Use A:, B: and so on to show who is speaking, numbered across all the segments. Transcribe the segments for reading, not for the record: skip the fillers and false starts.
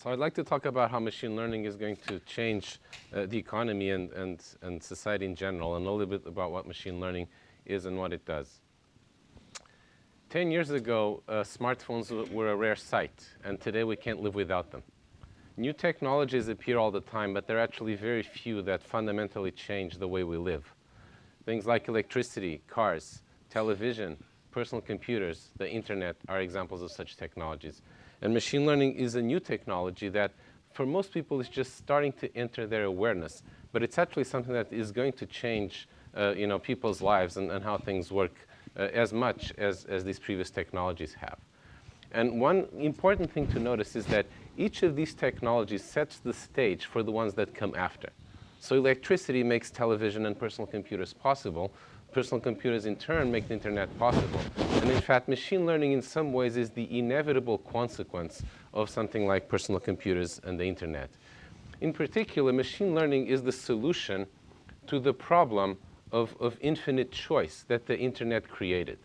A: So I'd like to talk about how machine learning is going to change the economy and society in general, and a little bit about what machine learning is and what it does. 10 years ago, smartphones were a rare sight, and today we can't live without them. New technologies appear all the time, but there are actually very few that fundamentally change the way we live. Things like electricity, cars, television, personal computers, the internet are examples of such technologies. And machine learning is a new technology that, for most people, is just starting to enter their awareness. But it's actually something that is going to change people's lives and how things work as much as these previous technologies have. And one important thing to notice is that each of these technologies sets the stage for the ones that come after. So electricity makes television and personal computers possible. Personal computers, in turn, make the internet possible. And in fact, machine learning, in some ways, is the inevitable consequence of something like personal computers and the internet. In particular, machine learning is the solution to the problem of infinite choice that the internet created.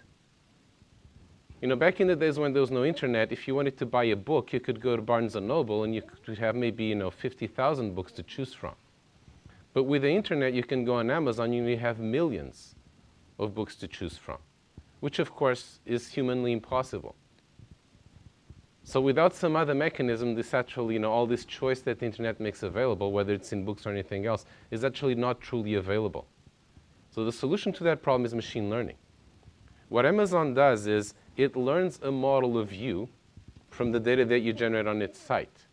A: Back in the days when there was no internet, if you wanted to buy a book, you could go to Barnes & Noble, and you could have maybe 50,000 books to choose from. But with the internet, you can go on Amazon, and you have millions of books to choose from, which of course is humanly impossible. So without some other mechanism, this actually, all this choice that the internet makes available, whether it's in books or anything else, is actually not truly available. So the solution to that problem is machine learning. What Amazon does is it learns a model of you from the data that you generate on its site.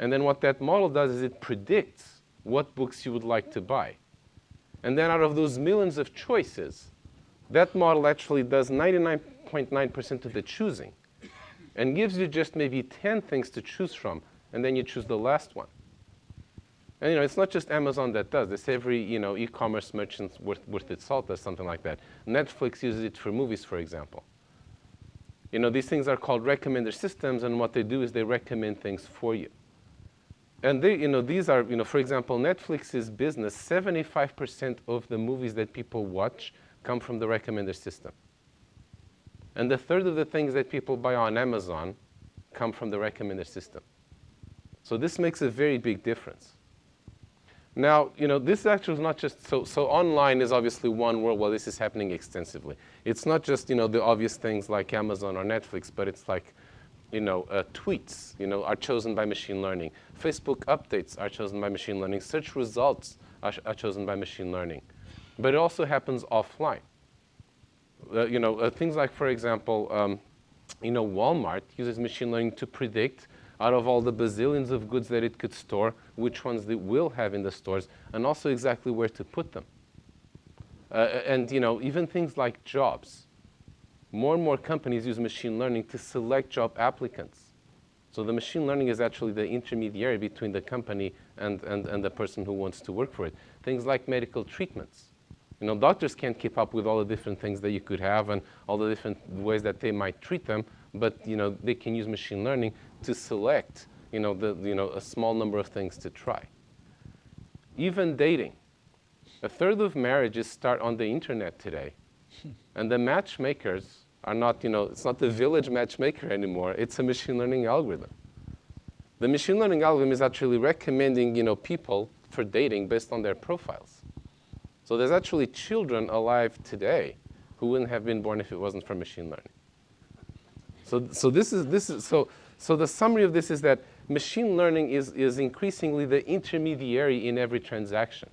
A: And then what that model does is it predicts what books you would like to buy. And then out of those millions of choices, that model actually does 99.9% of the choosing and gives you just maybe 10 things to choose from, and then you choose the last one. And it's not just Amazon that does this. Every e-commerce merchant worth its salt does something like that. Netflix uses it for movies, for example. These things are called recommender systems, and what they do is they recommend things for you. And these are, for example, Netflix's business, 75% of the movies that people watch come from the recommender system. And a third of the things that people buy on Amazon come from the recommender system. So this makes a very big difference. Now, this actually is not just, so online is obviously one world where this is happening extensively. It's not just, the obvious things like Amazon or Netflix, but it's like, tweets, are chosen by machine learning. Facebook updates are chosen by machine learning. Search results are chosen by machine learning. But it also happens offline. Things like, for example, Walmart uses machine learning to predict, out of all the bazillions of goods that it could store, which ones they will have in the stores, and also exactly where to put them. And even things like jobs. More and more companies use machine learning to select job applicants. So the machine learning is actually the intermediary between the company and the person who wants to work for it. Things like medical treatments. Doctors can't keep up with all the different things that you could have and all the different ways that they might treat them, but they can use machine learning to select a small number of things to try. Even dating. A third of marriages start on the internet today. And the matchmakers are not, it's not the village matchmaker anymore. It's a machine learning algorithm. The machine learning algorithm is actually recommending, people for dating based on their profiles. So there's actually children alive today who wouldn't have been born if it wasn't for machine learning. So the summary of this is that machine learning is increasingly the intermediary in every transaction.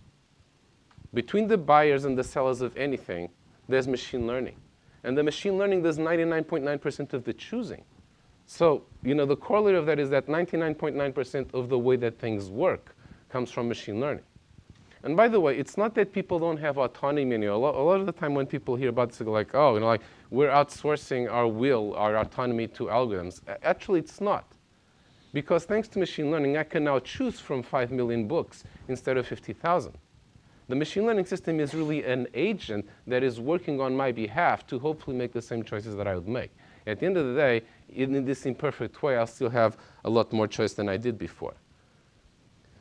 A: Between the buyers and the sellers of anything, there's machine learning. And the machine learning does 99.9% of the choosing. So, the corollary of that is that 99.9% of the way that things work comes from machine learning. And by the way, it's not that people don't have autonomy. A lot of the time when people hear about this, they go like, oh, we're outsourcing our will, our autonomy to algorithms. Actually, it's not. Because thanks to machine learning, I can now choose from 5 million books instead of 50,000. The machine learning system is really an agent that is working on my behalf to hopefully make the same choices that I would make. At the end of the day, in this imperfect way, I'll still have a lot more choice than I did before.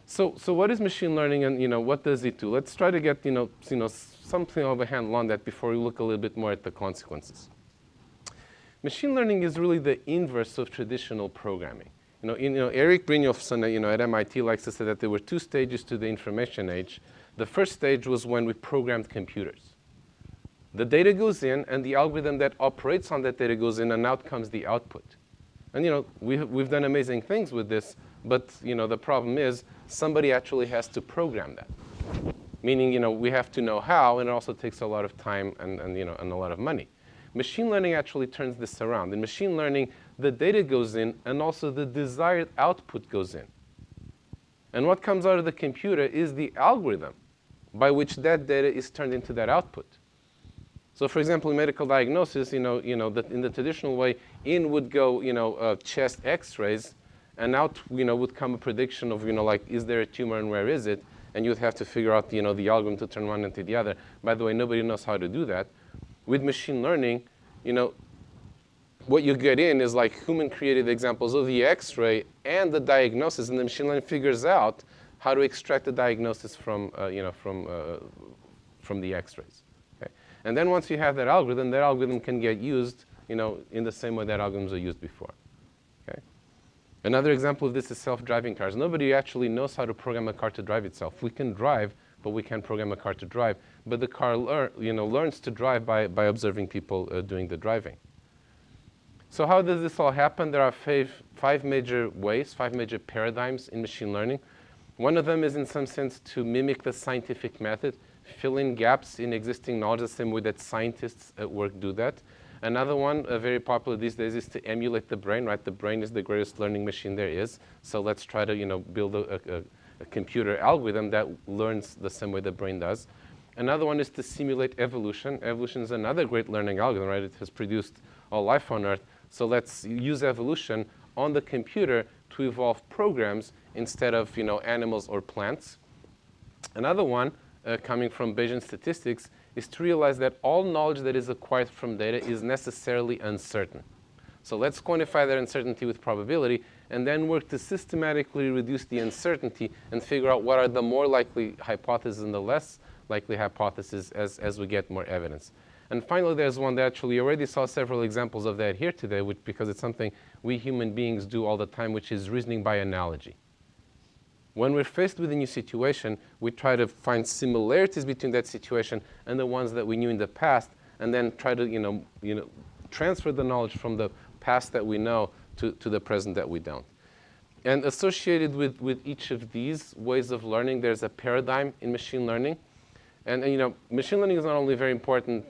A: So what is machine learning, and what does it do? Let's try to get something of a handle on that before we look a little bit more at the consequences. Machine learning is really the inverse of traditional programming. Eric Brynjolfsson, at MIT likes to say that there were two stages to the information age. The first stage was when we programmed computers. The data goes in, and the algorithm that operates on that data goes in, and out comes the output. And we've done amazing things with this, but the problem is somebody actually has to program that. Meaning, we have to know how, and it also takes a lot of time and a lot of money. Machine learning actually turns this around. In machine learning, the data goes in, and also the desired output goes in. And what comes out of the computer is the algorithm by which that data is turned into that output. So, for example, in medical diagnosis, in the traditional way, in would go, chest X-rays, and out, would come a prediction of, is there a tumor and where is it? And you'd have to figure out, the algorithm to turn one into the other. By the way, nobody knows how to do that. With machine learning, what you get in is like human-created examples of the X-ray and the diagnosis, and the machine learning figures out how to extract the diagnosis from the X-rays. Okay? And then once you have that algorithm can get used, in the same way that algorithms are used before. Okay? Another example of this is self-driving cars. Nobody actually knows how to program a car to drive itself. We can drive, but we can't program a car to drive. But the car learns to drive by observing people doing the driving. So how does this all happen? There are five major ways, 5 major paradigms in machine learning. One of them is, in some sense, to mimic the scientific method, fill in gaps in existing knowledge the same way that scientists at work do that. Another one, very popular these days, is to emulate the brain, right? The brain is the greatest learning machine there is. So let's try to, build a computer algorithm that learns the same way the brain does. Another one is to simulate evolution. Evolution is another great learning algorithm, right? It has produced all life on Earth. So let's use evolution on the computer to evolve programs instead of, animals or plants. Another one, coming from Bayesian statistics, is to realize that all knowledge that is acquired from data is necessarily uncertain. So let's quantify that uncertainty with probability, and then work to systematically reduce the uncertainty and figure out what are the more likely hypotheses and the less likely hypotheses as we get more evidence. And finally, there's one that actually already saw several examples of that here today, because it's something we human beings do all the time, which is reasoning by analogy. When we're faced with a new situation, we try to find similarities between that situation and the ones that we knew in the past, and then try to transfer the knowledge from the past that we know to the present that we don't. And associated with each of these ways of learning, there's a paradigm in machine learning. And machine learning is not only very important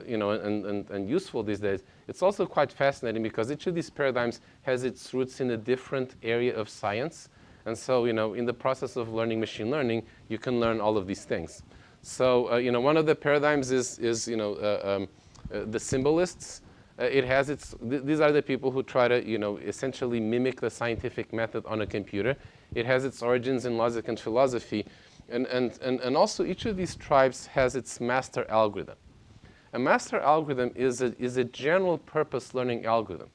A: and useful these days, it's also quite fascinating because each of these paradigms has its roots in a different area of science. And so, in the process of learning machine learning, you can learn all of these things. So, one of the paradigms is the symbolists. These are the people who try to, essentially mimic the scientific method on a computer. It has its origins in logic and philosophy. And also, each of these tribes has its master algorithm. A master algorithm is a general purpose learning algorithm.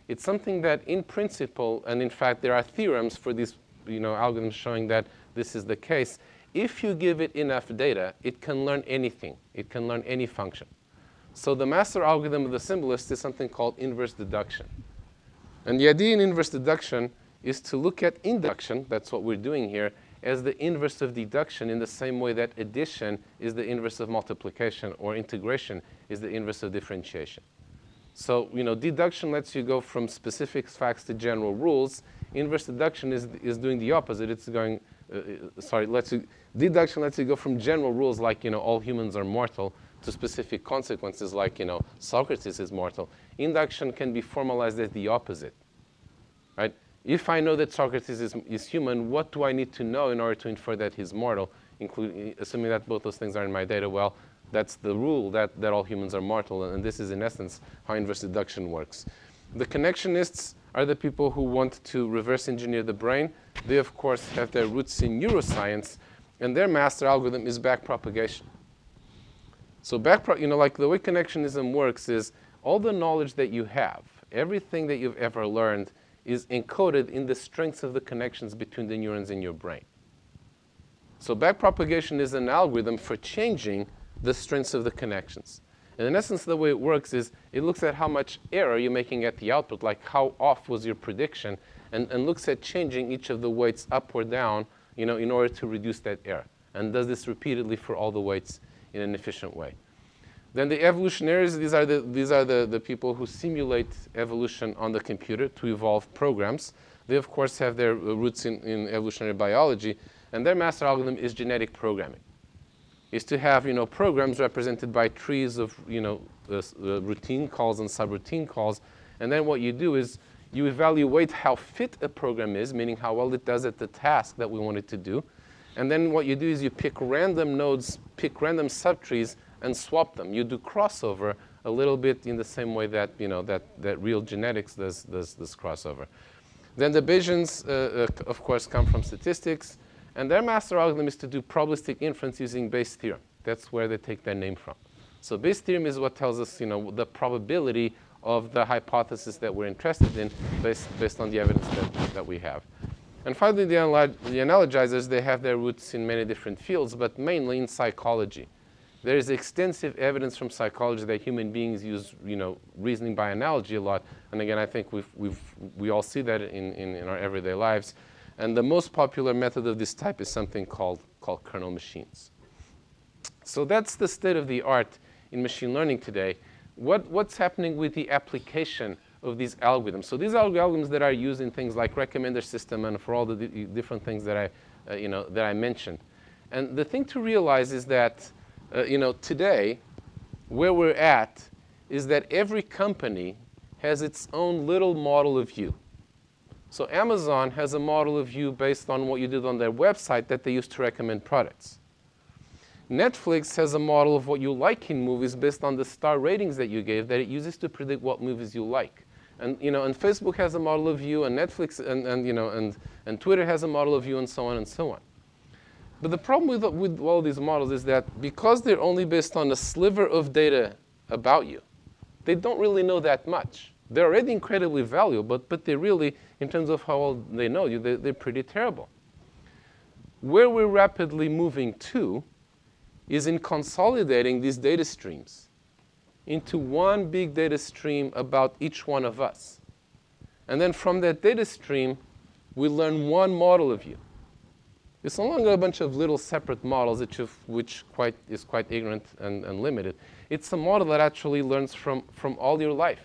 A: It's something that in principle, and in fact there are theorems for these algorithms showing that this is the case. If you give it enough data, it can learn anything. It can learn any function. So the master algorithm of the symbolist is something called inverse deduction. And the idea in inverse deduction is to look at induction, that's what we're doing here, as the inverse of deduction in the same way that addition is the inverse of multiplication, or integration is the inverse of differentiation. So, deduction lets you go from specific facts to general rules. Inverse deduction is doing the opposite. It's going, deduction lets you go from general rules like, all humans are mortal, to specific consequences like, Socrates is mortal. Induction can be formalized as the opposite, right? If I know that Socrates is human, what do I need to know in order to infer that he's mortal, assuming that both those things are in my data? Well, that's the rule that all humans are mortal, and this is, in essence, how inverse deduction works. The connectionists are the people who want to reverse engineer the brain. They, of course, have their roots in neuroscience, and their master algorithm is backpropagation. So like the way connectionism works is all the knowledge that you have, everything that you've ever learned, is encoded in the strengths of the connections between the neurons in your brain. So backpropagation is an algorithm for changing the strengths of the connections. And in essence, the way it works is it looks at how much error you're making at the output, like how off was your prediction, and looks at changing each of the weights up or down, in order to reduce that error. And does this repeatedly for all the weights in an efficient way. Then the evolutionaries, these are the people who simulate evolution on the computer to evolve programs. They, of course, have their roots in evolutionary biology, and their master algorithm is genetic programming. Is to have, programs represented by trees of, routine calls and subroutine calls. And then what you do is you evaluate how fit a program is, meaning how well it does at the task that we want it to do. And then what you do is you pick random nodes, pick random subtrees, and swap them. You do crossover a little bit in the same way that, that real genetics does this crossover. Then the Bayesians, of course, come from statistics. And their master algorithm is to do probabilistic inference using Bayes' theorem. That's where they take their name from. So Bayes' theorem is what tells us, the probability of the hypothesis that we're interested in based on the evidence that we have. And finally, the analogizers, they have their roots in many different fields, but mainly in psychology. There is extensive evidence from psychology that human beings use, reasoning by analogy a lot. And again, I think we all see that in our everyday lives. And the most popular method of this type is something called kernel machines. So that's the state of the art in machine learning today. What's happening with the application of these algorithms? So these are algorithms that are used in things like recommender system and for all the different things that I mentioned. And the thing to realize is that today, where we're at is that every company has its own little model of you. So Amazon has a model of you based on what you did on their website that they use to recommend products. Netflix has a model of what you like in movies based on the star ratings that you gave that it uses to predict what movies you like. And, and Facebook has a model of you, and Netflix and Twitter has a model of you, and so on and so on. But the problem with all these models is that because they're only based on a sliver of data about you, they don't really know that much. They're already incredibly valuable, but they really, in terms of how well they know you, they're pretty terrible. Where we're rapidly moving to is in consolidating these data streams into one big data stream about each one of us. And then from that data stream, we learn one model of you. It's no longer a bunch of little separate models, which is quite ignorant and limited. It's a model that actually learns from all your life.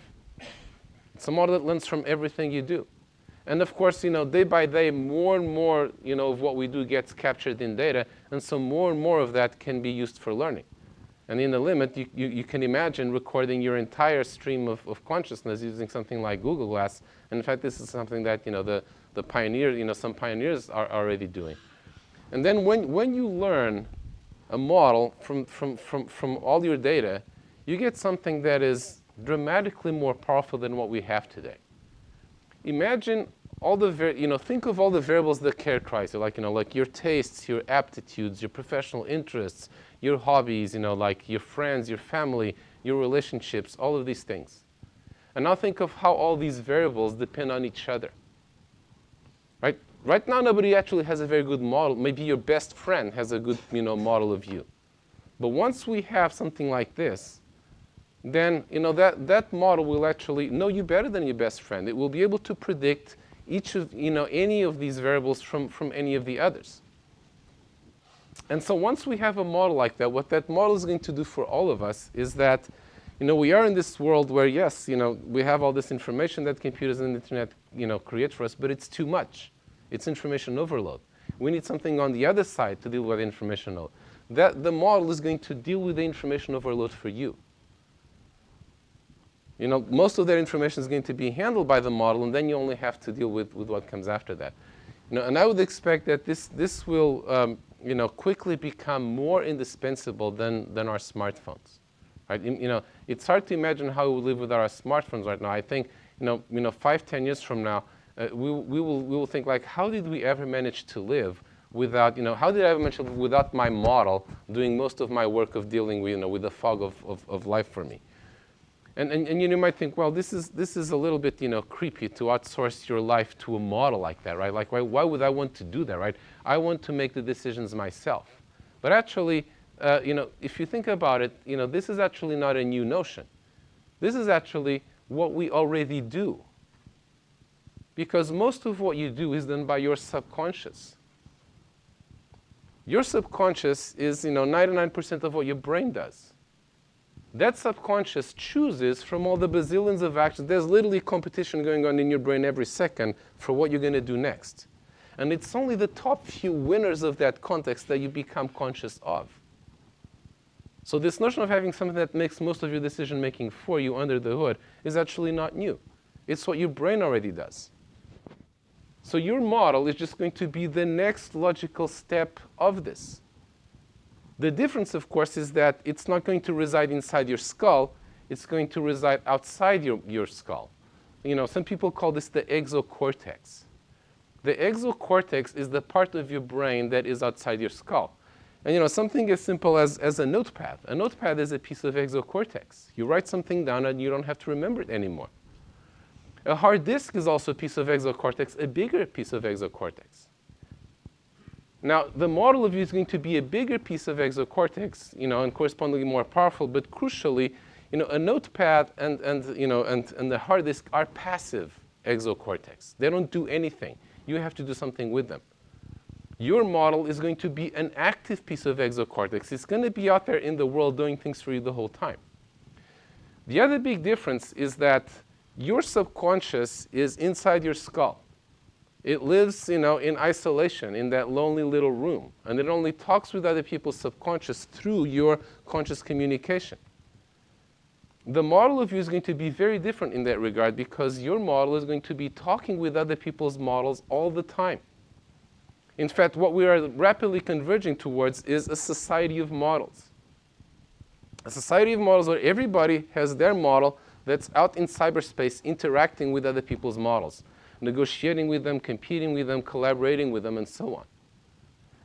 A: It's a model that learns from everything you do. And of course, day by day, more and more, of what we do gets captured in data, and so more and more of that can be used for learning. And in the limit, you can imagine recording your entire stream of consciousness using something like Google Glass. And in fact, this is something that, the pioneers, some pioneers are already doing. And then when you learn a model from all your data, you get something that is dramatically more powerful than what we have today. Imagine all the think of all the variables that characterize you, like your tastes, your aptitudes, your professional interests, your hobbies, like your friends, your family, your relationships, all of these things. And now think of how all these variables depend on each other. Right? Right now, nobody actually has a very good model. Maybe your best friend has a good, model of you. But once we have something like this, then that model will actually know you better than your best friend. It will be able to predict each of any of these variables from any of the others. And so once we have a model like that, what that model is going to do for all of us is that we are in this world where, yes, we have all this information that computers and the internet create for us, but it's too much. It's information overload. We need something on the other side to deal with information overload. The model is going to deal with the information overload for you. Most of their information is going to be handled by the model, and then you only have to deal with what comes after that. And I would expect that this will quickly become more indispensable than our smartphones. Right? It's hard to imagine how we live with our smartphones right now. I think 5, 10 years from now, we will think like, how did we ever manage to live without how did I ever manage to live without my model doing most of my work of dealing with with the fog of life for me. And you might think, well, this is a little bit creepy to outsource your life to a model like that, right? Like why would I want to do that, right? I want to make the decisions myself. But actually, if you think about it, this is actually not a new notion. This is actually what we already do. Because most of what you do is done by your subconscious. Your subconscious is 99% of what your brain does. That subconscious chooses from all the bazillions of actions. There's literally competition going on in your brain every second for what you're going to do next. And it's only the top few winners of that context that you become conscious of. So this notion of having something that makes most of your decision making for you under the hood is actually not new. It's what your brain already does. So your model is just going to be the next logical step of this. The difference, of course, is that it's not going to reside inside your skull. It's going to reside outside your skull. Some people call this the exocortex. The exocortex is the part of your brain that is outside your skull. And something as simple as a notepad. A notepad is a piece of exocortex. You write something down and you don't have to remember it anymore. A hard disk is also a piece of exocortex, a bigger piece of exocortex. Now, the model of you is going to be a bigger piece of exocortex, and correspondingly more powerful, but crucially, a notepad and the hard disk are passive exocortex. They don't do anything. You have to do something with them. Your model is going to be an active piece of exocortex. It's going to be out there in the world doing things for you the whole time. The other big difference is that your subconscious is inside your skull. It lives, in isolation in that lonely little room, and it only talks with other people's subconscious through your conscious communication. The model of you is going to be very different in that regard because your model is going to be talking with other people's models all the time. In fact, what we are rapidly converging towards is a society of models. A society of models where everybody has their model that's out in cyberspace interacting with other people's models, negotiating with them, competing with them, collaborating with them, and so on.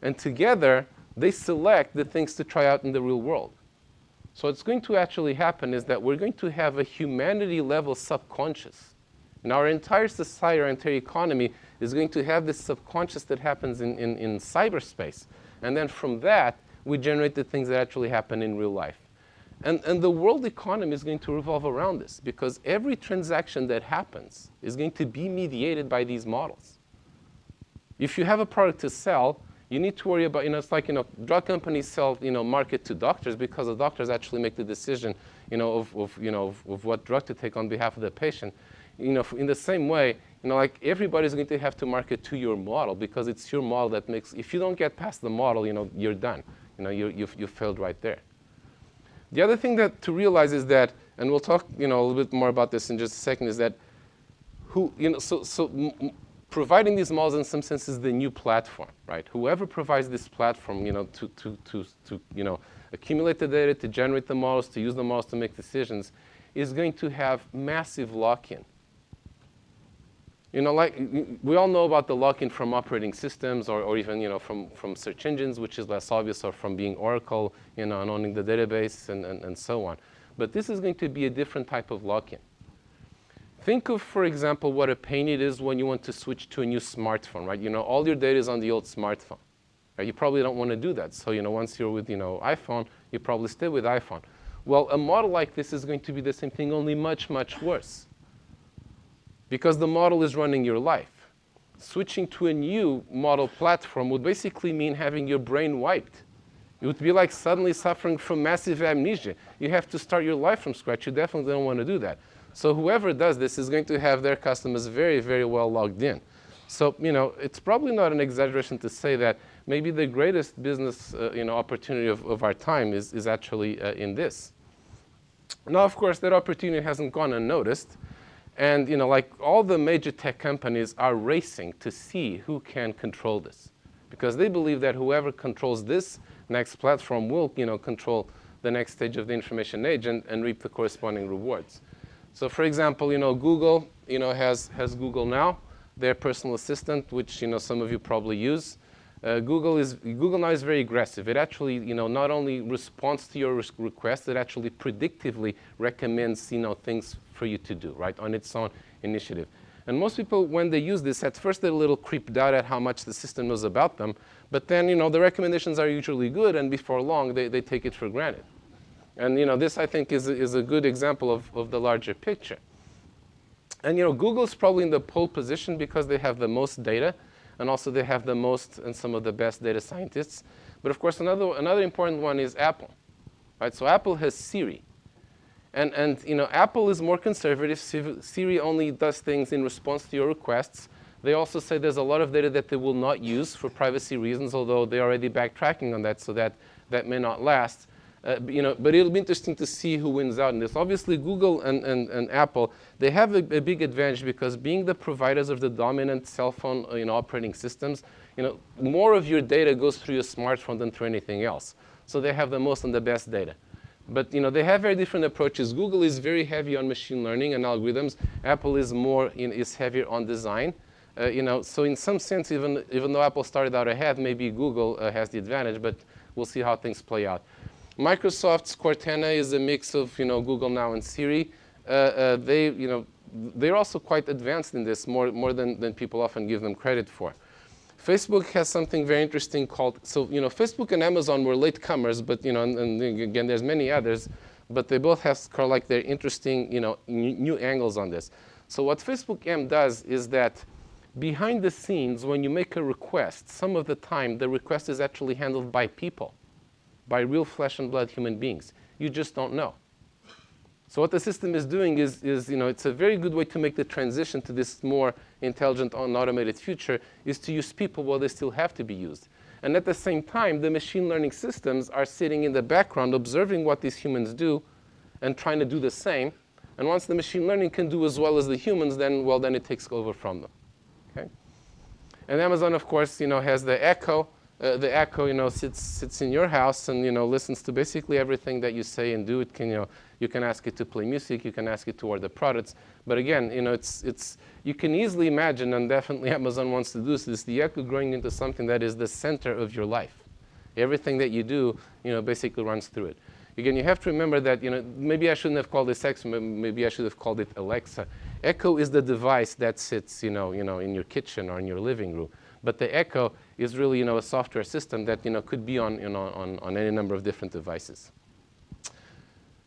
A: And together, they select the things to try out in the real world. So what's going to actually happen is that we're going to have a humanity-level subconscious. And our entire society, our entire economy is going to have this subconscious that happens in cyberspace. And then from that, we generate the things that actually happen in real life. And the world economy is going to revolve around this because every transaction that happens is going to be mediated by these models. If you have a product to sell, you need to worry about, it's like, drug companies sell, market to doctors because the doctors actually make the decision, of what drug to take on behalf of the patient. In the same way, like everybody's going to have to market to your model because it's your model that makes, if you don't get past the model, you're done. You failed right there. The other thing to realize is that, and we'll talk, a little bit more about this in just a second, is that providing these models in some sense is the new platform, right? Whoever provides this platform, to accumulate the data, to generate the models, to use the models to make decisions, is going to have massive lock-in. Like we all know about the lock-in from operating systems or even, from search engines, which is less obvious, or from being Oracle, and owning the database and so on. But this is going to be a different type of lock-in. Think of, for example, what a pain it is when you want to switch to a new smartphone, right? All your data is on the old smartphone. Right? You probably don't want to do that. So, once you're with, iPhone, you probably stay with iPhone. Well, a model like this is going to be the same thing, only much, much worse. Because the model is running your life. Switching to a new model platform would basically mean having your brain wiped. It would be like suddenly suffering from massive amnesia. You have to start your life from scratch. You definitely don't want to do that. So whoever does this is going to have their customers very, very well logged in. So, it's probably not an exaggeration to say that maybe the greatest business, opportunity of our time is actually in this. Now, of course, that opportunity hasn't gone unnoticed. And, like all the major tech companies are racing to see who can control this. Because they believe that whoever controls this next platform will, control the next stage of the information age and reap the corresponding rewards. So, for example, Google, has Google Now, their personal assistant, which, some of you probably use. Google Now is very aggressive. It actually, not only responds to your request, it actually predictively recommends, things for you to do, right, on its own initiative. And most people, when they use this, at first they're a little creeped out at how much the system knows about them. But then, the recommendations are usually good, and before long, they take it for granted. And, this, I think, is a good example of the larger picture. And, Google's probably in the pole position because they have the most data, and also they have the most and some of the best data scientists. But, of course, another important one is Apple. Right? So Apple has Siri. And Apple is more conservative. Siri only does things in response to your requests. They also say there's a lot of data that they will not use for privacy reasons, although they're already backtracking on that, so that may not last. But it'll be interesting to see who wins out in this. Obviously, Google and Apple, they have a big advantage because being the providers of the dominant cell phone operating systems, more of your data goes through your smartphone than through anything else. So they have the most and the best data. But they have very different approaches. Google is very heavy on machine learning and algorithms. Apple is is heavier on design. So in some sense, even though Apple started out ahead, maybe Google has the advantage. But we'll see how things play out. Microsoft's Cortana is a mix of Google Now and Siri. They're also quite advanced in this, more than people often give them credit for. Facebook has something very interesting called, Facebook and Amazon were latecomers, but, and again, there's many others, but they both have kind of like their interesting, new angles on this. So what Facebook M does is that behind the scenes, when you make a request, some of the time, the request is actually handled by people, by real flesh and blood human beings. You just don't know. So what the system is doing is it's a very good way to make the transition to this more intelligent and automated future is to use people while they still have to be used. And at the same time, the machine learning systems are sitting in the background observing what these humans do and trying to do the same. And once the machine learning can do as well as the humans, then it takes over from them. Okay? And Amazon, of course, has the Echo. The Echo, sits in your house and, listens to basically everything that you say and do. It can, you can ask it to play music. You can ask it to order products. But again, you can easily imagine, and definitely Amazon wants to do this, the Echo growing into something that is the center of your life. Everything that you do, basically runs through it. Again, you have to remember that, maybe I shouldn't have called this Echo. Maybe I should have called it Alexa. Echo is the device that sits, in your kitchen or in your living room. But the Echo is really, a software system that, could be on any number of different devices.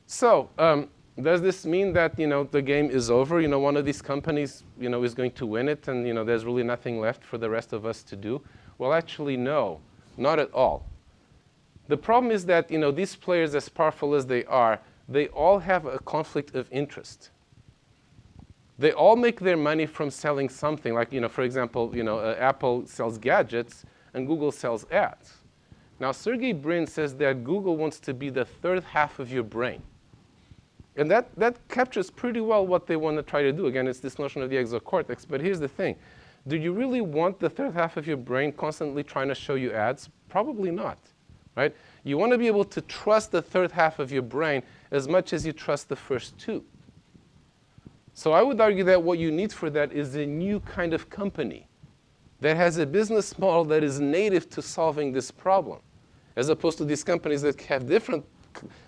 A: So does this mean that, the game is over? One of these companies, is going to win it, and, there's really nothing left for the rest of us to do? Well, actually, no, not at all. The problem is that, these players, as powerful as they all have a conflict of interest. They all make their money from selling something. Like, for example, Apple sells gadgets and Google sells ads. Now, Sergey Brin says that Google wants to be the third half of your brain. And that captures pretty well what they want to try to do. Again, it's this notion of the exocortex. But here's the thing. Do you really want the third half of your brain constantly trying to show you ads? Probably not. Right? You want to be able to trust the third half of your brain as much as you trust the first two. So I would argue that what you need for that is a new kind of company that has a business model that is native to solving this problem, as opposed to these companies that have different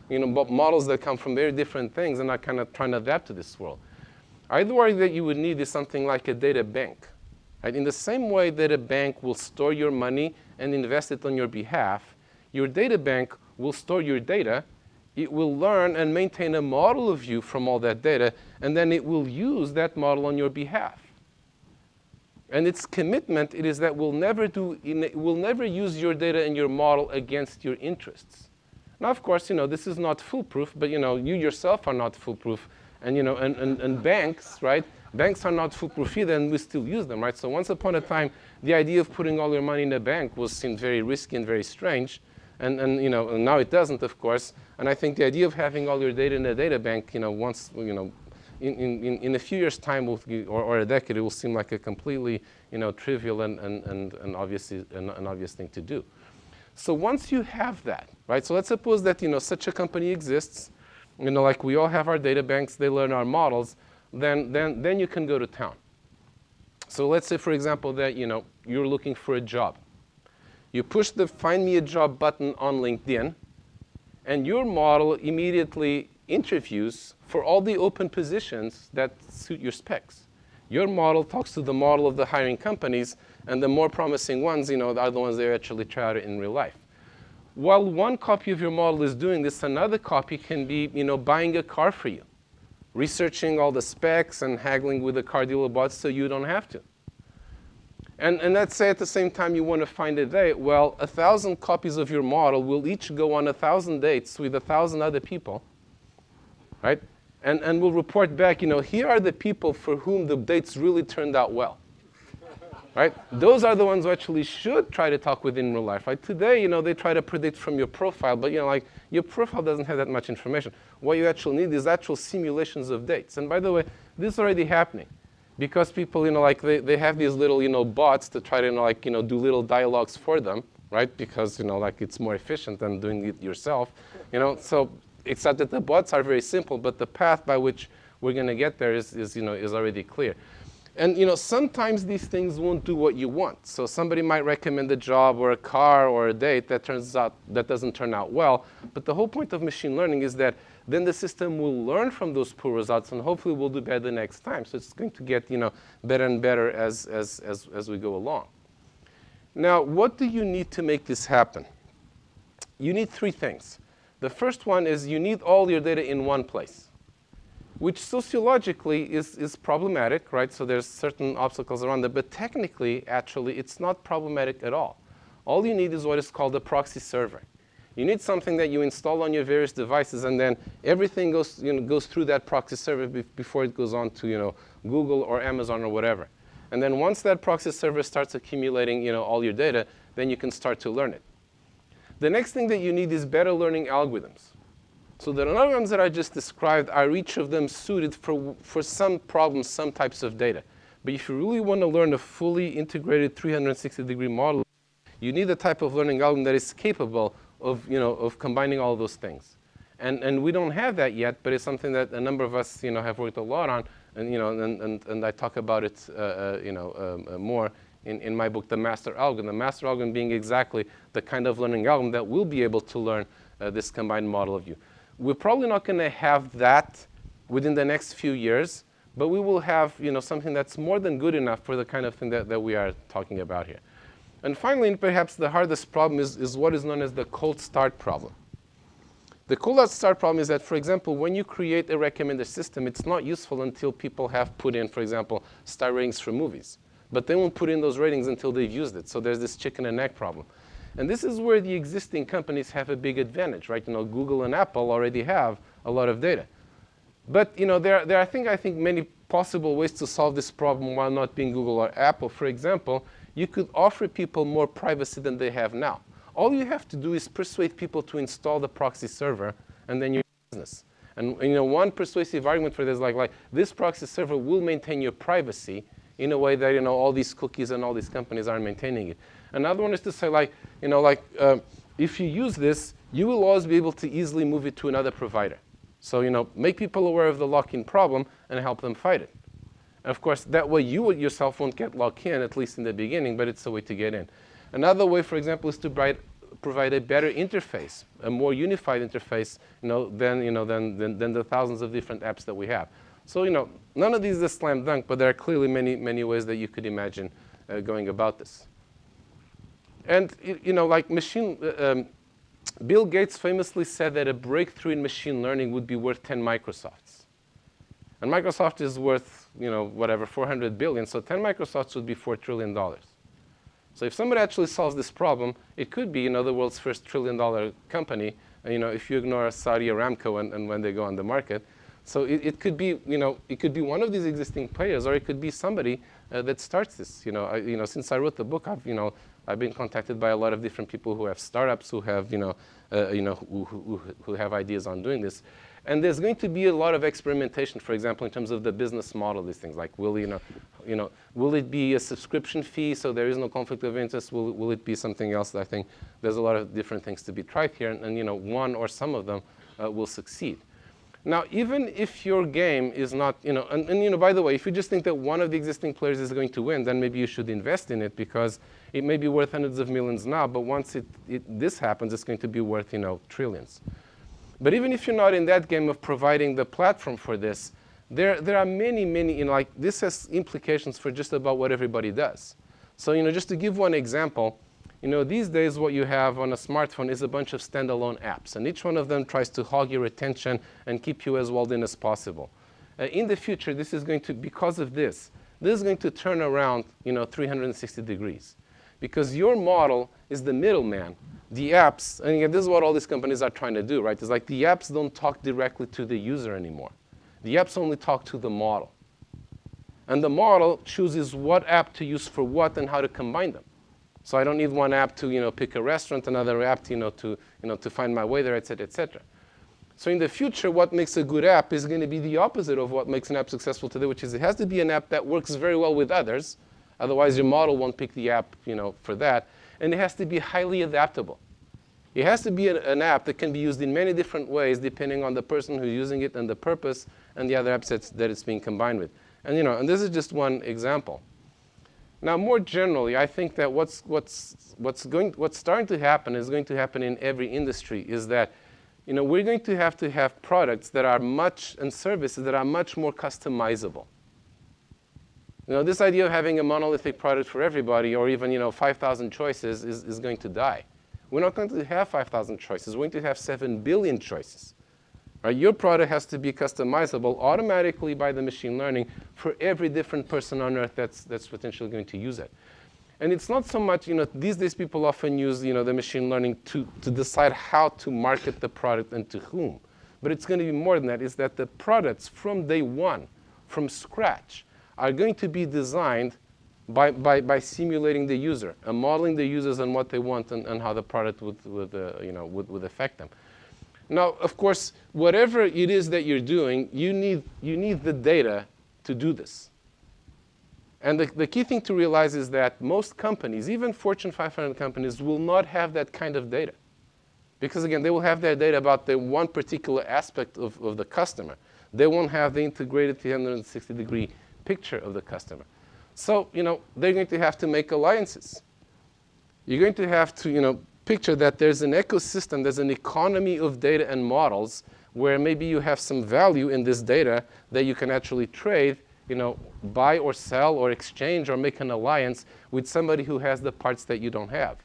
A: models that come from very different things and are kind of trying to adapt to this world. I'd argue that you would need is something like a data bank. Right? In the same way that a bank will store your money and invest it on your behalf, your data bank will store your data. It will learn and maintain a model of you from all that data, and then it will use that model on your behalf. And its commitment is that we'll never use your data and your model against your interests. Now, of course, this is not foolproof, but you yourself are not foolproof, and and banks, right? Banks are not foolproof either, and we still use them, right? So once upon a time, the idea of putting all your money in a bank seemed very risky and very strange. And now it doesn't, of course. And I think the idea of having all your data in a data bank, once, in a few years' time or a decade, it will seem like a completely, trivial and obvious thing to do. So once you have that, right? So let's suppose that such a company exists. Like we all have our data banks, they learn our models. Then you can go to town. So let's say, for example, that you're looking for a job. You push the Find Me a Job button on LinkedIn, and your model immediately interviews for all the open positions that suit your specs. Your model talks to the model of the hiring companies, and the more promising ones, are the ones that actually try out in real life. While one copy of your model is doing this, another copy can be, buying a car for you, researching all the specs and haggling with the car dealer bots so you don't have to. And let's say at the same time you want to find a date. Well, 1,000 copies of your model will each go on 1,000 dates with 1,000 other people, right? And we'll report back, here are the people for whom the dates really turned out well, right? Those are the ones who actually should try to talk with in real life, right? Today, they try to predict from your profile, but, your profile doesn't have that much information. What you actually need is actual simulations of dates. And by the way, this is already happening. Because people, they have these little, bots to try to, do little dialogues for them, right? Because, it's more efficient than doing it yourself, So, except that the bots are very simple, but the path by which we're going to get there is already clear. And, sometimes these things won't do what you want. So somebody might recommend a job or a car or a date that doesn't turn out well. But the whole point of machine learning is that then the system will learn from those poor results and hopefully will do better next time. So it's going to get, better and better as we go along. Now, what do you need to make this happen? You need three things. The first one is you need all your data in one place, which sociologically is problematic, right? So there's certain obstacles around it, but technically, actually, it's not problematic at all. All you need is what is called a proxy server. You need something that you install on your various devices, and then everything goes through that proxy server before it goes on to Google or Amazon or whatever. And then once that proxy server starts accumulating all your data, then you can start to learn it. The next thing that you need is better learning algorithms. So the algorithms that I just described are each of them suited for some problems, some types of data. But if you really want to learn a fully integrated 360-degree model, you need a type of learning algorithm that is capable of combining all those things. And we don't have that yet, but it's something that a number of us have worked a lot on, and I talk about it more in my book, The Master Algorithm. The master algorithm being exactly the kind of learning algorithm that will be able to learn this combined model of you. We're probably not going to have that within the next few years, but we will have something that's more than good enough for the kind of thing that we are talking about here. And finally, and perhaps the hardest problem is what is known as the cold start problem. The cold start problem is that, for example, when you create a recommender system, it's not useful until people have put in, for example, star ratings for movies. But they won't put in those ratings until they've used it. So there's this chicken and egg problem. And this is where the existing companies have a big advantage, right? Google and Apple already have a lot of data. But there are, I think many possible ways to solve this problem while not being Google or Apple. For example, you could offer people more privacy than they have now. All you have to do is persuade people to install the proxy server, and then you're in business. And one persuasive argument for this is like this proxy server will maintain your privacy in a way that all these cookies and all these companies aren't maintaining it. Another one is to say if you use this, you will always be able to easily move it to another provider. So make people aware of the lock-in problem and help them fight it. And of course, that way you yourself won't get locked in, at least in the beginning, but it's a way to get in. Another way, for example, is to provide a better interface, a more unified interface, than the thousands of different apps that we have. So none of these is a slam dunk, but there are clearly many ways that you could imagine going about this. And Bill Gates famously said that a breakthrough in machine learning would be worth 10 Microsofts. And Microsoft is worth, whatever, 400 billion. So 10 Microsofts would be $4 trillion. So if somebody actually solves this problem, it could be, the world's first $1 trillion company. If you ignore Saudi Aramco and when they go on the market. So it could be, it could be one of these existing players, or it could be somebody that starts this. Since I wrote the book, I've been contacted by a lot of different people who have startups, who have, who have ideas on doing this. And there's going to be a lot of experimentation, for example, in terms of the business model of these things. Like, will it be a subscription fee so there is no conflict of interest? Will it be something else? I think there's a lot of different things to be tried here, and one or some of them will succeed. Now, even if your game is not, and by the way, if you just think that one of the existing players is going to win, then maybe you should invest in it, because it may be worth hundreds of millions now, but once this happens, it's going to be worth, trillions. But even if you're not in that game of providing the platform for this, There are many, many, like this has implications for just about what everybody does. So, just to give one example, these days what you have on a smartphone is a bunch of standalone apps, and each one of them tries to hog your attention and keep you as walled in as possible. In the future, this is going to, because of this is going to turn around, 360 degrees. Because your model is the middleman. The apps, and again, this is what all these companies are trying to do, right? It's like the apps don't talk directly to the user anymore. The apps only talk to the model. And the model chooses what app to use for what and how to combine them. So I don't need one app to, pick a restaurant, another app, to find my way there, et cetera, et cetera. So in the future, what makes a good app is going to be the opposite of what makes an app successful today, which is it has to be an app that works very well with others. Otherwise, your model won't pick the app, for that. And it has to be highly adaptable. It has to be an app that can be used in many different ways depending on the person who's using it and the purpose and the other apps that it's being combined with. And, and this is just one example. Now, more generally, I think that what's starting to happen is going to happen in every industry is that, we're going to have products that are and services that are much more customizable. This idea of having a monolithic product for everybody or even, 5,000 choices is going to die. We're not going to have 5,000 choices. We're going to have 7 billion choices. Right? Your product has to be customizable automatically by the machine learning for every different person on Earth that's potentially going to use it. And it's not so much, these days people often use, the machine learning to decide how to market the product and to whom. But it's going to be more than that. It's that the products from day one, from scratch, are going to be designed by simulating the user and modeling the users and what they want and how the product would affect them. Now, of course, whatever it is that you're doing, you need the data to do this. And the key thing to realize is that most companies, even Fortune 500 companies, will not have that kind of data. Because again, they will have their data about the one particular aspect of the customer. They won't have the integrated 360-degree picture of the customer. So, they're going to have to make alliances. You're going to have to, picture that there's an ecosystem, there's an economy of data and models where maybe you have some value in this data that you can actually trade, buy or sell or exchange or make an alliance with somebody who has the parts that you don't have.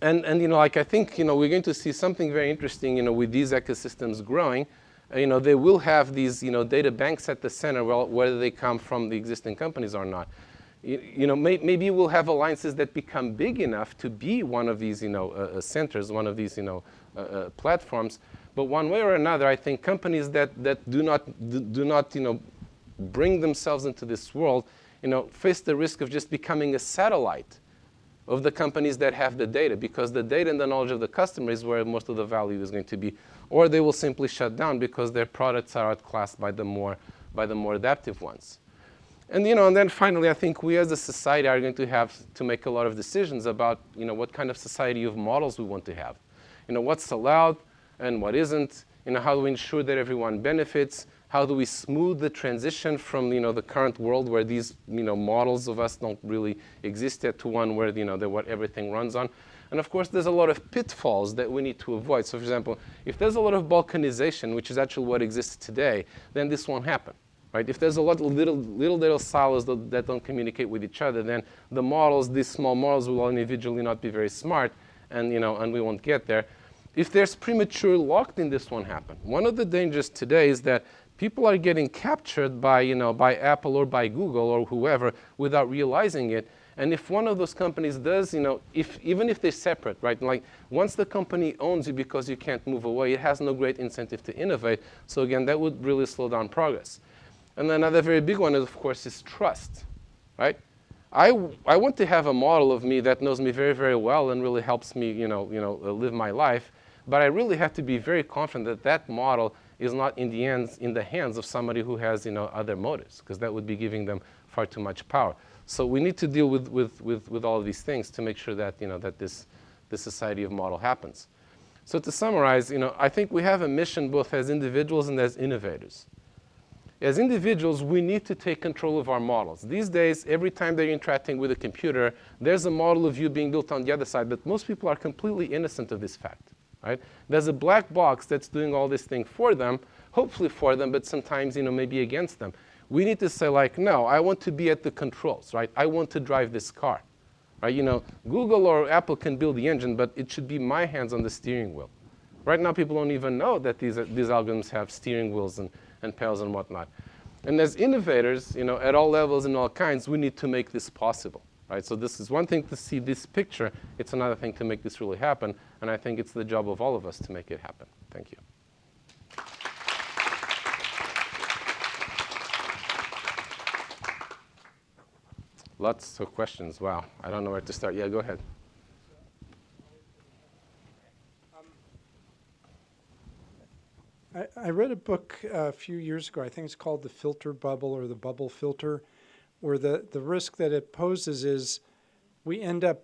A: And like I think, we're going to see something very interesting, with these ecosystems growing. They will have these, data banks at the center, well, whether they come from the existing companies or not. Maybe we'll have alliances that become big enough to be one of these, centers, one of these, platforms. But one way or another, I think companies that do not, bring themselves into this world, face the risk of just becoming a satellite of the companies that have the data, because the data and the knowledge of the customer is where most of the value is going to be. Or they will simply shut down because their products are outclassed by the more adaptive ones. And and then finally, I think we as a society are going to have to make a lot of decisions about what kind of society of models we want to have. What's allowed and what isn't. How do we ensure that everyone benefits? How do we smooth the transition from the current world where these models of us don't really exist yet to one where what everything runs on. And of course, there's a lot of pitfalls that we need to avoid. So for example, if there's a lot of balkanization, which is actually what exists today, then this won't happen. Right? If there's a lot of little silos that don't communicate with each other, then the models, these small models, will all individually not be very smart, and and we won't get there. If there's premature lock-in, this won't happen. One of the dangers today is that people are getting captured by by Apple or by Google or whoever without realizing it. And if one of those companies does, even if they're separate, right? Like once the company owns you because you can't move away, it has no great incentive to innovate. So again, that would really slow down progress. And another very big one, of course, is trust, right? I want to have a model of me that knows me very, very well and really helps me, live my life. But I really have to be very confident that that model is not in the hands of somebody who has, other motives, because that would be giving them far too much power. So we need to deal with all of these things to make sure that, that this society of model happens. So to summarize, I think we have a mission both as individuals and as innovators. As individuals, we need to take control of our models. These days, every time they're interacting with a computer, there's a model of you being built on the other side, but most people are completely innocent of this fact, right? There's a black box that's doing all this thing for them, hopefully for them, but sometimes, maybe against them. We need to say like, no, I want to be at the controls, right? I want to drive this car, right? Google or Apple can build the engine, but it should be my hands on the steering wheel. Right now, people don't even know that these algorithms have steering wheels and pedals and whatnot. And as innovators, at all levels and all kinds, we need to make this possible, right? So this is one thing to see this picture. It's another thing to make this really happen. And I think it's the job of all of us to make it happen. Thank you. Lots of questions. Wow. I don't know where to start. Yeah, go ahead.
B: I read a book a few years ago. I think it's called The Filter Bubble or The Bubble Filter, where the risk that it poses is we end up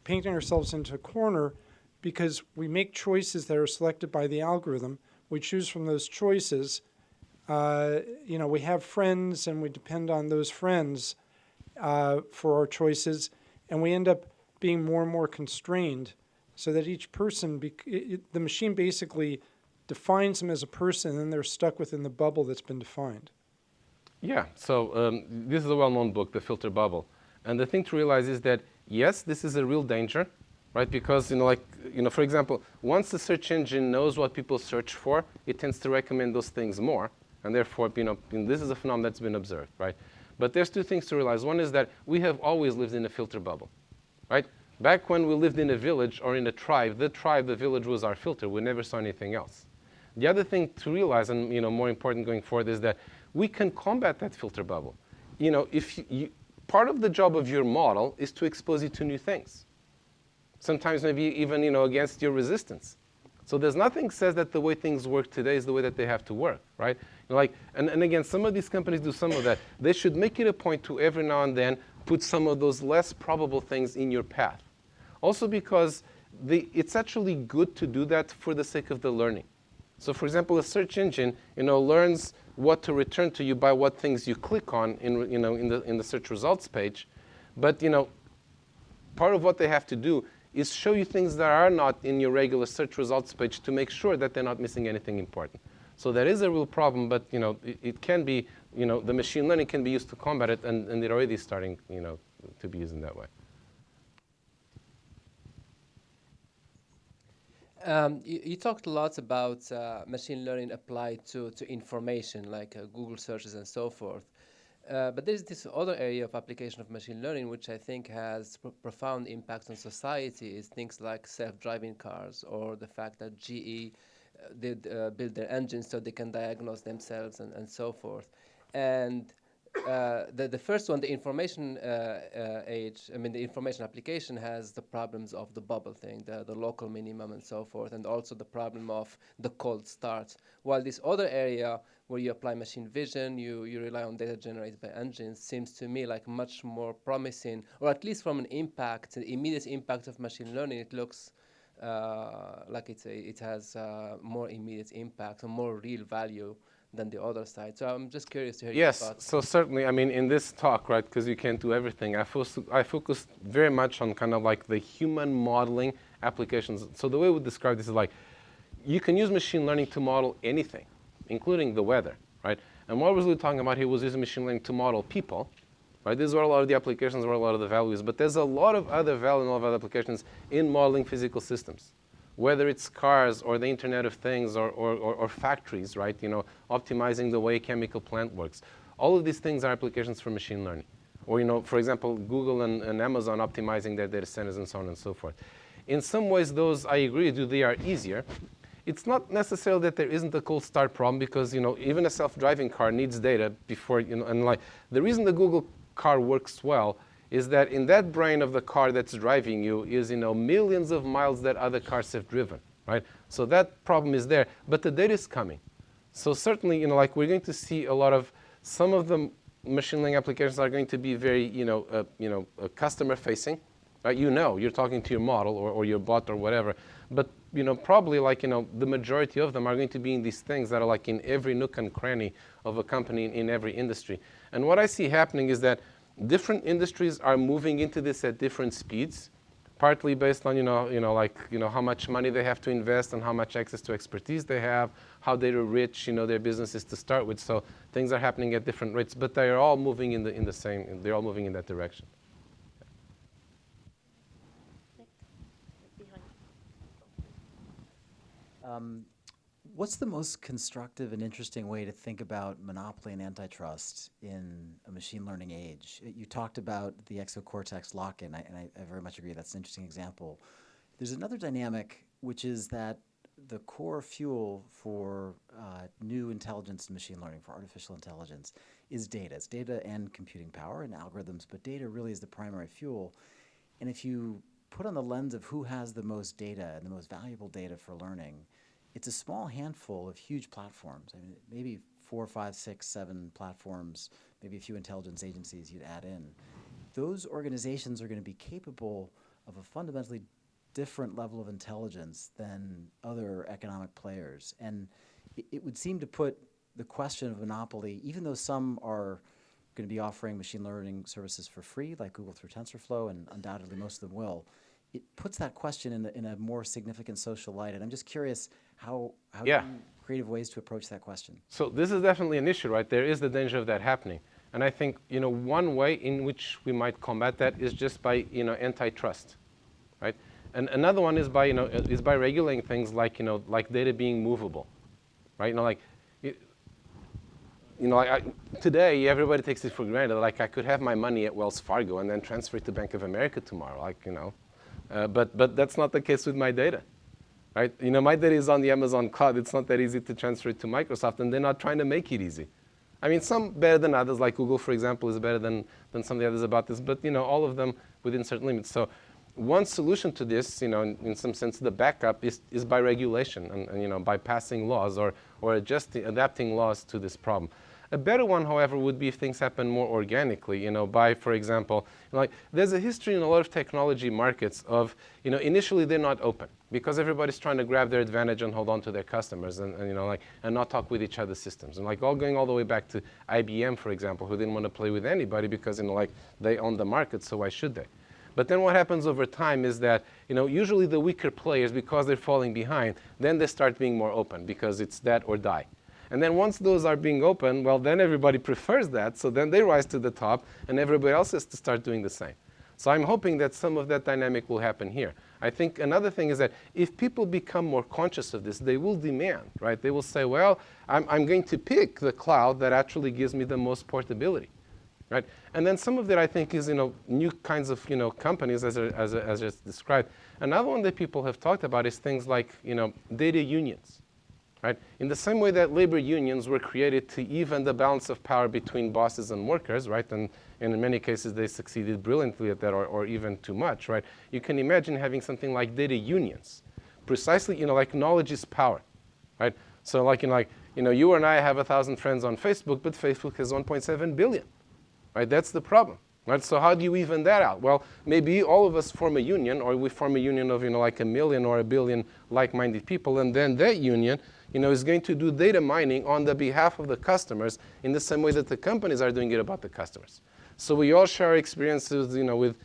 B: painting ourselves into a corner because we make choices that are selected by the algorithm. We choose from those choices. We have friends and we depend on those friends for our choices, and we end up being more and more constrained so that each person, the machine basically defines them as a person, and then they're stuck within the bubble that's been defined.
A: Yeah, so this is a well-known book, The Filter Bubble. And the thing to realize is that, yes, this is a real danger, right? Because, for example, once the search engine knows what people search for, it tends to recommend those things more. And therefore, this is a phenomenon that's been observed, right? But there's two things to realize. One is that we have always lived in a filter bubble, right? Back when we lived in a village or in a tribe, the village was our filter. We never saw anything else. The other thing to realize, and more important going forward, is that we can combat that filter bubble. Part of the job of your model is to expose you to new things. Sometimes maybe even against your resistance. So there's nothing says that the way things work today is the way that they have to work, right? And again, some of these companies do some of that. They should make it a point to every now and then put some of those less probable things in your path. Also because it's actually good to do that for the sake of the learning. So for example, a search engine, learns what to return to you by what things you click on in the search results page. But part of what they have to do is show you things that are not in your regular search results page to make sure that they're not missing anything important. So that is a real problem, but it can be, the machine learning can be used to combat it, and it already is starting, to be used in that way.
C: You talked a lot about machine learning applied to information, like Google searches and so forth. But there's this other area of application of machine learning, which I think has profound impact on society, is things like self-driving cars, or the fact that GE did build their engines so they can diagnose themselves and so forth. And the first one, the information age, the information application has the problems of the bubble thing, the local minimum and so forth, and also the problem of the cold start. While this other area where you apply machine vision, you rely on data generated by engines, seems to me like much more promising, or at least from an impact, the immediate impact of machine learning, it looks like it has more immediate impact and more real value than the other side. So I'm just curious to hear your thoughts.
A: Yes, so certainly, in this talk, right, because you can't do everything, I focused very much on kind of like the human modeling applications. So the way we describe this is like, you can use machine learning to model anything, including the weather, right? And what I was really talking about here was using machine learning to model people, right? These are a lot of the applications, where a lot of the values, but there's a lot of other value and a lot of other applications in modeling physical systems. Whether it's cars or the Internet of Things or factories, right? Optimizing the way a chemical plant works. All of these things are applications for machine learning. Or, for example, Google and Amazon optimizing their data centers and so on and so forth. In some ways, those, I agree with you, they are easier. It's not necessarily that there isn't a cold start problem, because, even a self-driving car needs data before, and like, the reason the Google car works well is that in that brain of the car that's driving you is, millions of miles that other cars have driven, right? So that problem is there, but the data is coming. So certainly, like, we're going to see a lot of, some of the machine learning applications are going to be very, customer facing, right? You're talking to your model or your bot or whatever, but, probably like, the majority of them are going to be in these things that are like in every nook and cranny of a company in every industry. And what I see happening is that different industries are moving into this at different speeds. partly based on, how much money they have to invest and how much access to expertise they have, how they're rich, their businesses to start with. So things are happening at different rates, but they are all moving in the same, they're all moving in that direction.
D: What's the most constructive and interesting way to think about monopoly and antitrust in a machine learning age? You talked about the exocortex lock-in, and I very much agree. That's an interesting example. There's another dynamic, which is that the core fuel for new intelligence in machine learning, for artificial intelligence, is data. It's data and computing power and algorithms, but data really is the primary fuel. And if you put on the lens of who has the most data and the most valuable data for learning, it's a small handful of huge platforms. I mean, maybe 4, 5, 6, 7 platforms, maybe a few intelligence agencies you'd add in. Those organizations are going to be capable of a fundamentally different level of intelligence than other economic players. And it would seem to put the question of monopoly, even though some are going to be offering machine learning services for free, like Google through TensorFlow, and undoubtedly most of them will, it puts that question in a more significant social light. And I'm just curious how creative ways to approach that question.
A: So this is definitely an issue, right? There is the danger of that happening. And I think, one way in which we might combat that is just by, antitrust, right? And another one is by, regulating things like, like data being movable, right? Today, everybody takes it for granted. Like, I could have my money at Wells Fargo and then transfer it to Bank of America tomorrow, but that's not the case with my data, right? My data is on the Amazon cloud. It's not that easy to transfer it to Microsoft, and they're not trying to make it easy. I mean, some better than others, like Google, for example, is better than some of the others about this, but, all of them within certain limits. So one solution to this, in some sense, the backup is by regulation and by passing laws or adapting laws to this problem. A better one, however, would be if things happen more organically, by, for example, there's a history in a lot of technology markets of, initially they're not open because everybody's trying to grab their advantage and hold on to their customers and not talk with each other's systems. And going all the way back to IBM, for example, who didn't want to play with anybody because, they own the market, so why should they? But then what happens over time is that, usually the weaker players, because they're falling behind, then they start being more open because it's that or die. And then once those are being open, well, then everybody prefers that, so then they rise to the top, and everybody else has to start doing the same. So I'm hoping that some of that dynamic will happen here. I think another thing is that if people become more conscious of this, they will demand, right? They will say, well, I'm going to pick the cloud that actually gives me the most portability, right? And then some of that, I think, is, new kinds of, companies, as just described. Another one that people have talked about is things like, data unions. Right? In the same way that labor unions were created to even the balance of power between bosses and workers, right? And in many cases, they succeeded brilliantly at that, or even too much, right? You can imagine having something like data unions. Precisely, like knowledge is power, right? So you and I have 1,000 friends on Facebook, but Facebook has 1.7 billion, right? That's the problem, right? So how do you even that out? Well, maybe all of us form a union, or we form a union of, like 1 million or 1 billion like-minded people, and then that union is going to do data mining on the behalf of the customers in the same way that the companies are doing it about the customers. So we all share experiences, with,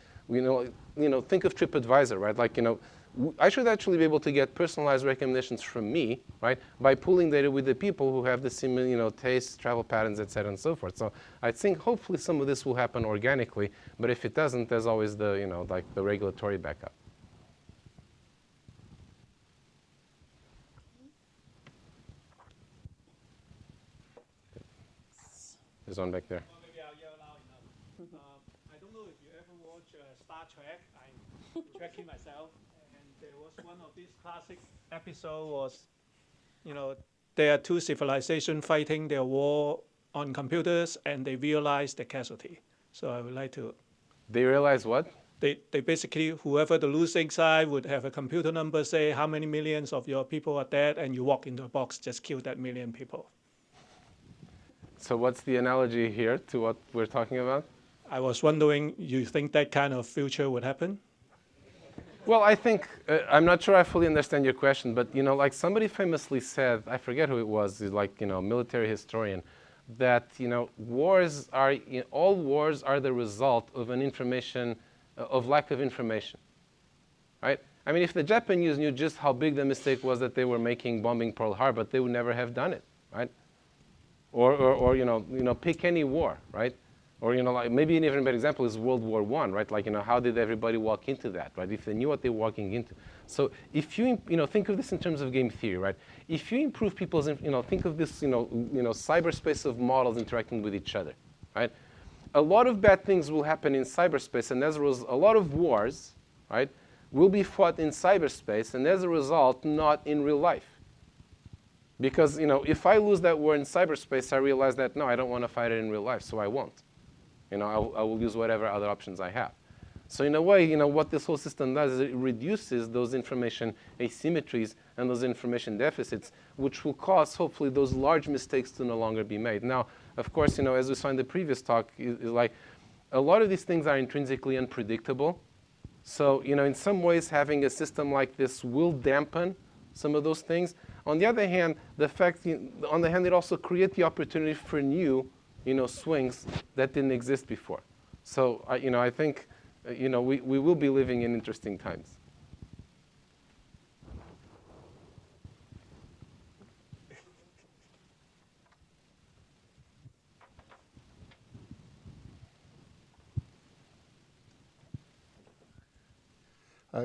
A: think of TripAdvisor, right? I should actually be able to get personalized recommendations from me, right, by pooling data with the people who have the similar, tastes, travel patterns, et cetera, and so forth. So I think hopefully some of this will happen organically, but if it doesn't, there's always the, the regulatory backup. There's one back there.
E: Maybe I'll yell loud enough. I don't know if you ever watch Star Trek. I'm tracking myself, and there was one of these classic episodes was, there are two civilizations fighting their war on computers, and they realize the casualty. So I would like to.
A: They realize what?
E: They basically, whoever the losing side would have a computer number, say how many millions of your people are dead, and you walk into a box, just kill that million people.
A: So what's the analogy here to what we're talking about?
E: I was wondering, you think that kind of future would happen?
A: Well, I think, I'm not sure I fully understand your question, but, like somebody famously said, I forget who it was, like, military historian, that, wars are, all wars are the result of of lack of information, right? I mean, if the Japanese knew just how big the mistake was that they were making bombing Pearl Harbor, they would never have done it, right? Or pick any war, right? Or, like maybe an even better example is World War I, right? Like, how did everybody walk into that, right? If they knew what they were walking into. So if you, think of this in terms of game theory, right? If you improve people's, think of this, cyberspace of models interacting with each other, right? A lot of bad things will happen in cyberspace, and as a result, a lot of wars, right, will be fought in cyberspace, and as a result, not in real life. Because, if I lose that war in cyberspace, I realize that, no, I don't want to fight it in real life, so I won't. I will use whatever other options I have. So in a way, what this whole system does is it reduces those information asymmetries and those information deficits, which will cause, hopefully, those large mistakes to no longer be made. Now, of course, as we saw in the previous talk, is like a lot of these things are intrinsically unpredictable. So, in some ways, having a system like this will dampen some of those things. On the other hand, it also creates the opportunity for new, swings that didn't exist before. So, I think, we will be living in interesting times.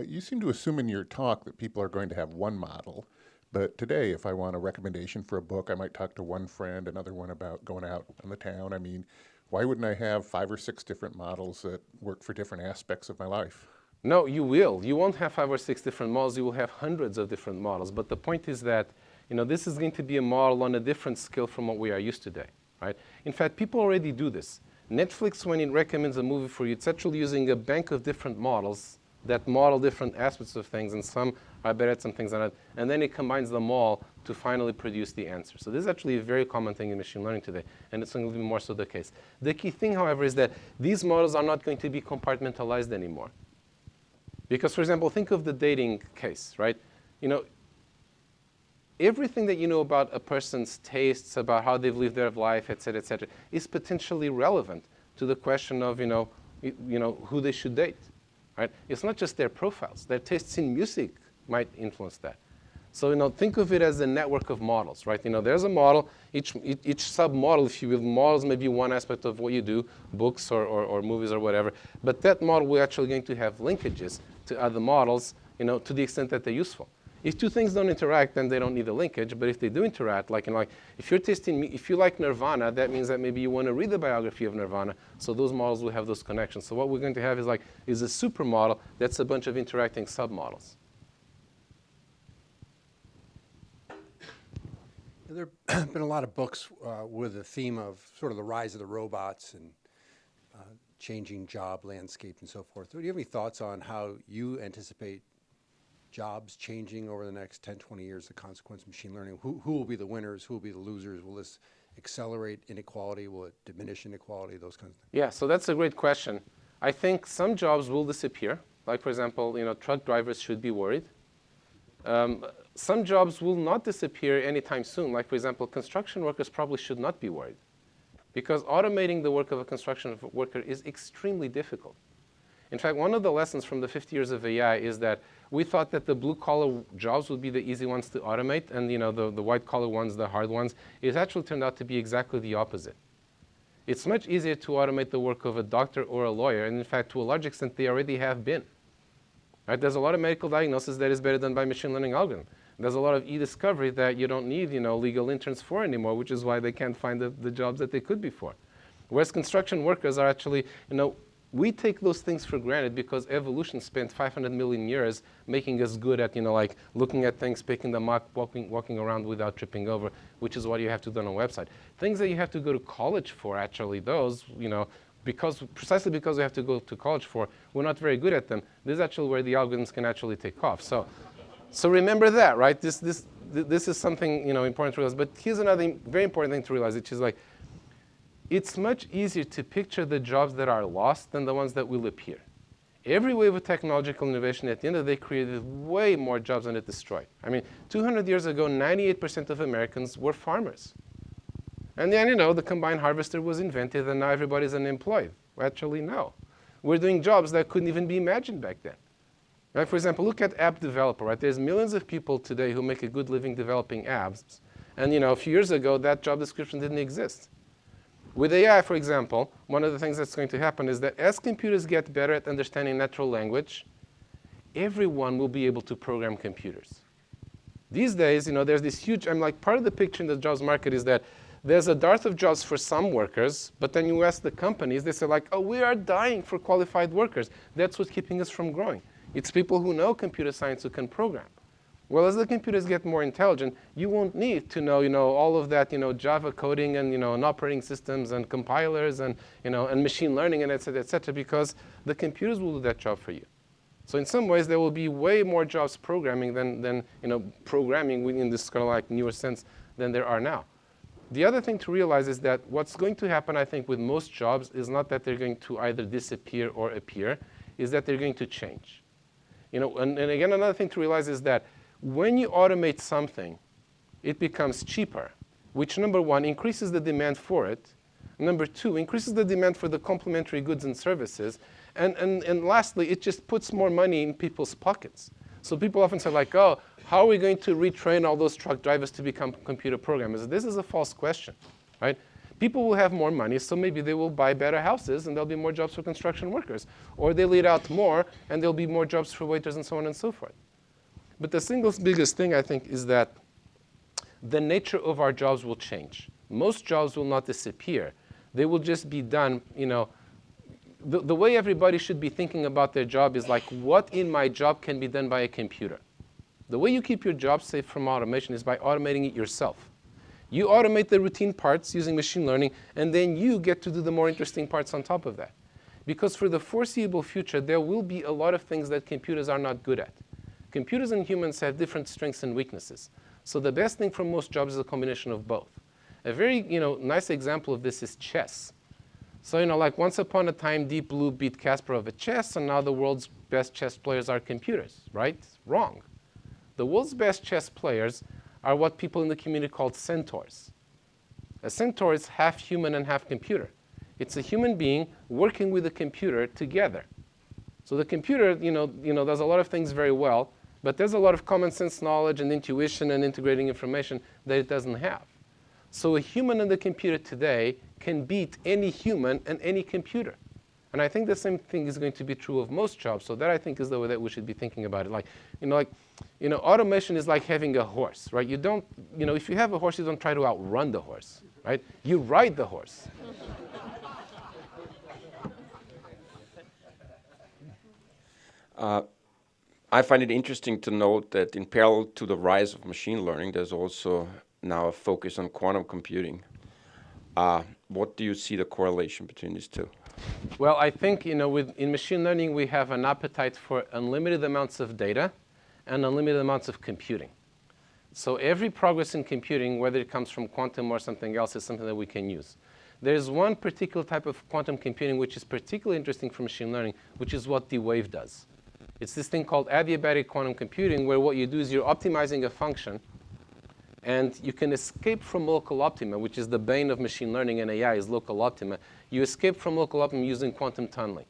F: You seem to assume in your talk that people are going to have one model. But today, if I want a recommendation for a book, I might talk to one friend, another one about going out on the town. I mean, why wouldn't I have 5 or 6 different models that work for different aspects of my life?
A: No, you will. You won't have 5 or 6 different models. You will have hundreds of different models. But the point is that, this is going to be a model on a different scale from what we are used to today, right? In fact, people already do this. Netflix, when it recommends a movie for you, it's actually using a bank of different models that model different aspects of things, and some are better at some things than others, and then it combines them all to finally produce the answer. So this is actually a very common thing in machine learning today, and it's going to be more so the case. The key thing, however, is that these models are not going to be compartmentalized anymore. Because, for example, think of the dating case, right? Everything that you know about a person's tastes, about how they've lived their life, et cetera, is potentially relevant to the question of, who they should date. Right? It's not just their profiles. Their tastes in music might influence that. So, think of it as a network of models, right? There's a model. Each sub-model, if you will, models maybe one aspect of what you do, books or movies or whatever. But that model will actually going to have linkages to other models, to the extent that they're useful. If two things don't interact, then they don't need a linkage. But if they do interact, like if you like Nirvana, that means that maybe you want to read the biography of Nirvana. So those models will have those connections. So what we're going to have is a supermodel that's a bunch of interacting submodels.
G: There have been a lot of books with the theme of sort of the rise of the robots and changing job landscape and so forth. Do you have any thoughts on how you anticipate jobs changing over the next 10, 20 years, the consequence of machine learning? Who will be the winners? Who will be the losers? Will this accelerate inequality? Will it diminish inequality? Those kinds of things.
A: Yeah, so that's a great question. I think some jobs will disappear. Like, for example, truck drivers should be worried. Some jobs will not disappear anytime soon. Like, for example, construction workers probably should not be worried, because automating the work of a construction worker is extremely difficult. In fact, one of the lessons from the 50 years of AI is that we thought that the blue-collar jobs would be the easy ones to automate, and the white-collar ones, the hard ones. It actually turned out to be exactly the opposite. It's much easier to automate the work of a doctor or a lawyer, and in fact, to a large extent, they already have been. Right? There's a lot of medical diagnosis that is better done by machine learning algorithm. There's a lot of e-discovery that you don't need legal interns for anymore, which is why they can't find the jobs that they could be for. Whereas construction workers are actually, we take those things for granted because evolution spent 500 million years making us good at, like looking at things, picking them up, walking around without tripping over, which is what you have to do on a website. Things that you have to go to college for, actually, those, precisely because we have to go to college for, we're not very good at them. This is actually where the algorithms can actually take off. So remember that, right? This is something, important to realize. But here's another very important thing to realize, which is it's much easier to picture the jobs that are lost than the ones that will appear. Every wave of technological innovation at the end of the day created way more jobs than it destroyed. I mean, 200 years ago, 98% of Americans were farmers. And then, the combine harvester was invented, and now everybody's unemployed. Well, actually, no. We're doing jobs that couldn't even be imagined back then. Right? For example, look at app developer, right? There's millions of people today who make a good living developing apps. And a few years ago, that job description didn't exist. With AI, for example, one of the things that's going to happen is that as computers get better at understanding natural language, everyone will be able to program computers. These days, there's this huge, part of the picture in the jobs market is that there's a dearth of jobs for some workers, but then you ask the companies, they say oh, we are dying for qualified workers. That's what's keeping us from growing. It's people who know computer science who can program. Well, as the computers get more intelligent, you won't need to know, all of that, Java coding and, and operating systems and compilers and, and machine learning and et cetera, because the computers will do that job for you. So in some ways, there will be way more jobs programming than programming in this kind of newer sense than there are now. The other thing to realize is that what's going to happen, I think, with most jobs is not that they're going to either disappear or appear, is that they're going to change. And again, another thing to realize is that when you automate something, it becomes cheaper, which, number one, increases the demand for it. Number two, increases the demand for the complementary goods and services. And lastly, it just puts more money in people's pockets. So people often say, oh, how are we going to retrain all those truck drivers to become computer programmers? This is a false question, right? People will have more money, so maybe they will buy better houses, and there'll be more jobs for construction workers. Or they'll eat out more, and there'll be more jobs for waiters and so on and so forth. But the single biggest thing, I think, is that the nature of our jobs will change. Most jobs will not disappear. They will just be done, the way everybody should be thinking about their job is what in my job can be done by a computer? The way you keep your job safe from automation is by automating it yourself. You automate the routine parts using machine learning, and then you get to do the more interesting parts on top of that. Because for the foreseeable future, there will be a lot of things that computers are not good at. Computers and humans have different strengths and weaknesses. So the best thing for most jobs is a combination of both. A very nice example of this is chess. So once upon a time, Deep Blue beat Kasparov at chess, and now the world's best chess players are computers, right? Wrong. The world's best chess players are what people in the community call centaurs. A centaur is half human and half computer. It's a human being working with a computer together. So the computer, does a lot of things very well, but there's a lot of common sense knowledge and intuition and integrating information that it doesn't have. So a human and the computer today can beat any human and any computer. And I think the same thing is going to be true of most jobs. So that, I think, is the way that we should be thinking about it. Automation is like having a horse, right? You don't, if you have a horse, you don't try to outrun the horse, right? You ride the horse.
H: I find it interesting to note that in parallel to the rise of machine learning, there's also now a focus on quantum computing. What do you see the correlation between these two?
A: Well, I think in machine learning, we have an appetite for unlimited amounts of data and unlimited amounts of computing. So every progress in computing, whether it comes from quantum or something else, is something that we can use. There's one particular type of quantum computing which is particularly interesting for machine learning, which is what D-Wave does. It's this thing called adiabatic quantum computing, where what you do is you're optimizing a function, and you can escape from local optima, which is the bane of machine learning and AI is local optima. You escape from local optima using quantum tunneling.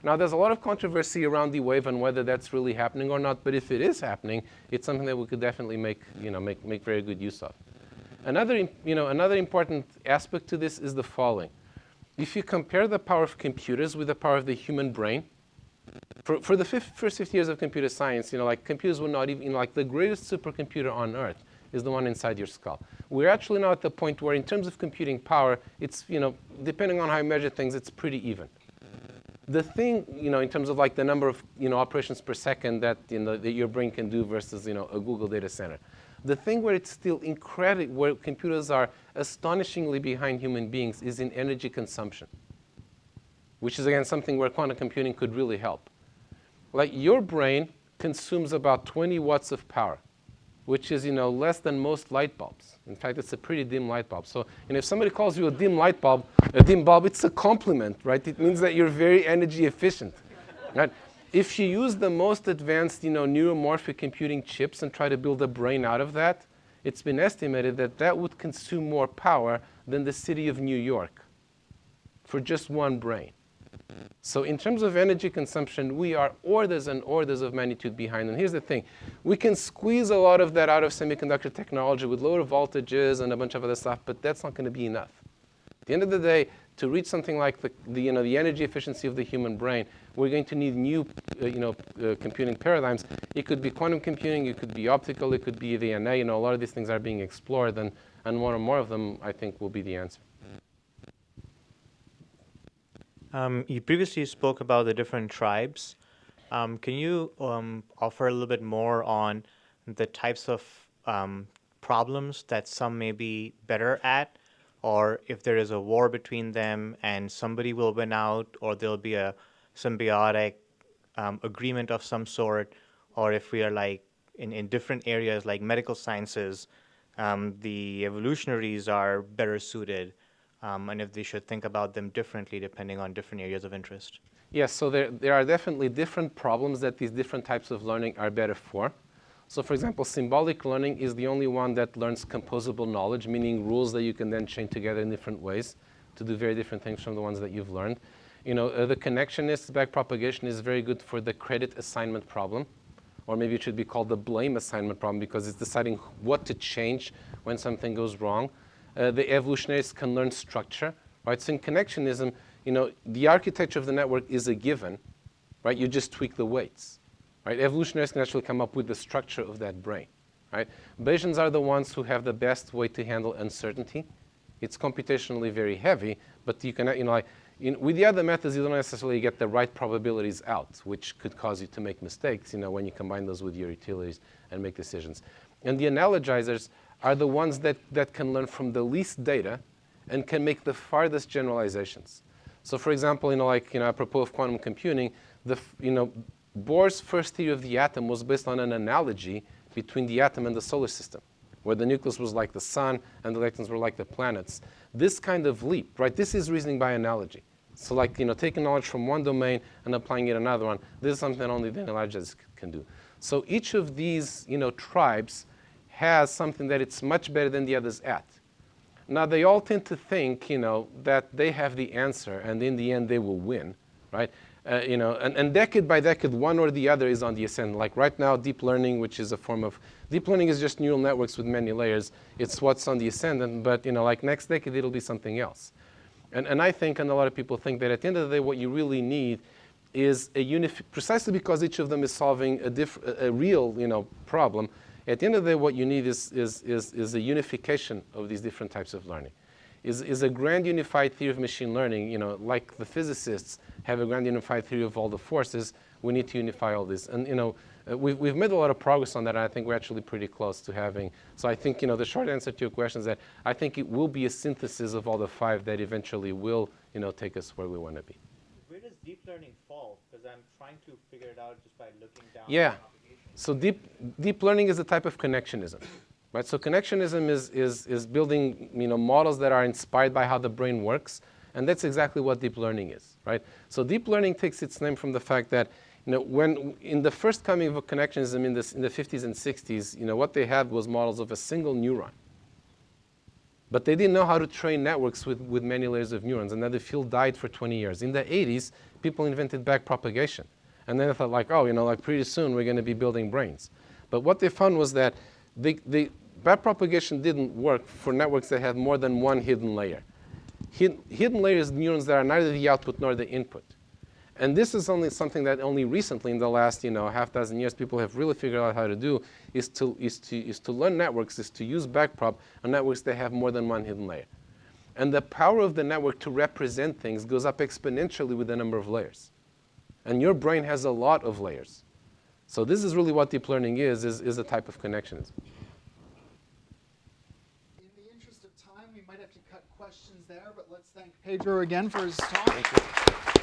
A: Now, there's a lot of controversy around D-Wave and whether that's really happening or not, but if it is happening, it's something that we could definitely make very good use of. Another important aspect to this is the following. If you compare the power of computers with the power of the human brain, for the first 50 years of computer science, computers were not even, the greatest supercomputer on Earth is the one inside your skull. We're actually now at the point where, in terms of computing power, it's, depending on how you measure things, it's pretty even. The thing, in terms of the number of, operations per second that, that your brain can do versus, a Google data center. The thing where it's still incredible, where computers are astonishingly behind human beings, is in energy consumption, which is, again, something where quantum computing could really help. Your brain consumes about 20 watts of power, which is, less than most light bulbs. In fact, it's a pretty dim light bulb. So, if somebody calls you a dim bulb, it's a compliment, right? It means that you're very energy efficient, right? If you use the most advanced, neuromorphic computing chips and try to build a brain out of that, it's been estimated that that would consume more power than the city of New York for just one brain. So in terms of energy consumption, we are orders and orders of magnitude behind. And here's the thing. We can squeeze a lot of that out of semiconductor technology with lower voltages and a bunch of other stuff, but that's not going to be enough. At the end of the day, to reach something like the energy efficiency of the human brain, we're going to need new computing paradigms. It could be quantum computing, it could be optical, it could be DNA. A lot of these things are being explored, and more and more of them, I think, will be the answer.
I: You previously spoke about the different tribes. Can you offer a little bit more on the types of problems that some may be better at, or if there is a war between them and somebody will win out, or there'll be a symbiotic agreement of some sort, or if we are like in different areas like medical sciences, the evolutionaries are better suited, and if they should think about them differently depending on different areas of interest?
A: Yes, so there are definitely different problems that these different types of learning are better for. So for example, symbolic learning is the only one that learns composable knowledge, meaning rules that you can then chain together in different ways to do very different things from the ones that you've learned. The connectionist backpropagation is very good for the credit assignment problem, or maybe it should be called the blame assignment problem, because it's deciding what to change when something goes wrong. The evolutionists can learn structure, right? So in connectionism, the architecture of the network is a given, right? You just tweak the weights, right? Evolutionists can actually come up with the structure of that brain, right? Bayesians are the ones who have the best way to handle uncertainty. It's computationally very heavy, but you can, with the other methods, you don't necessarily get the right probabilities out, which could cause you to make mistakes, when you combine those with your utilities and make decisions. And the analogizers are the ones that can learn from the least data and can make the farthest generalizations. So for example, apropos of quantum computing, Bohr's first theory of the atom was based on an analogy between the atom and the solar system, where the nucleus was like the sun and the electrons were like the planets. This kind of leap, right? This is reasoning by analogy. So taking knowledge from one domain and applying it to another one, this is something that only the analogists can do. So each of these, tribes has something that it's much better than the others at. Now, they all tend to think, that they have the answer, and in the end, they will win, right? And decade by decade, one or the other is on the ascent. Like right now, deep learning, which is a form of, deep learning is just neural networks with many layers. It's what's on the ascendant, but next decade, it'll be something else. And I think, and a lot of people think, that at the end of the day, what you really need is precisely because each of them is solving a real, problem. At the end of the day, what you need is a unification of these different types of learning. Is a grand unified theory of machine learning, like the physicists have a grand unified theory of all the forces, we need to unify all this. And, we've made a lot of progress on that, and I think we're actually pretty close to having. So I think, the short answer to your question is that I think it will be a synthesis of all the five that eventually will, take us where we want to be.
I: Where does deep learning fall? Because I'm trying to figure it out just by looking down.
A: Yeah. So deep learning is a type of connectionism, right? So connectionism is building models that are inspired by how the brain works, and that's exactly what deep learning is, right? So deep learning takes its name from the fact that when in the first coming of connectionism in the 50s and 60s, what they had was models of a single neuron. But they didn't know how to train networks with many layers of neurons, and then the field died for 20 years. In the 80s, people invented backpropagation. And then they thought, pretty soon we're going to be building brains. But what they found was that the backpropagation didn't work for networks that had more than one hidden layer. Hidden layers, neurons that are neither the output nor the input. And this is only something that only recently, in the last half dozen years, people have really figured out how to do, is to learn networks, is to use backprop on networks that have more than one hidden layer. And the power of the network to represent things goes up exponentially with the number of layers. And your brain has a lot of layers. So this is really what deep learning is a type of connectionism.
J: In the interest of time, we might have to cut questions there, but let's thank Pedro again for his talk.
A: Thank you.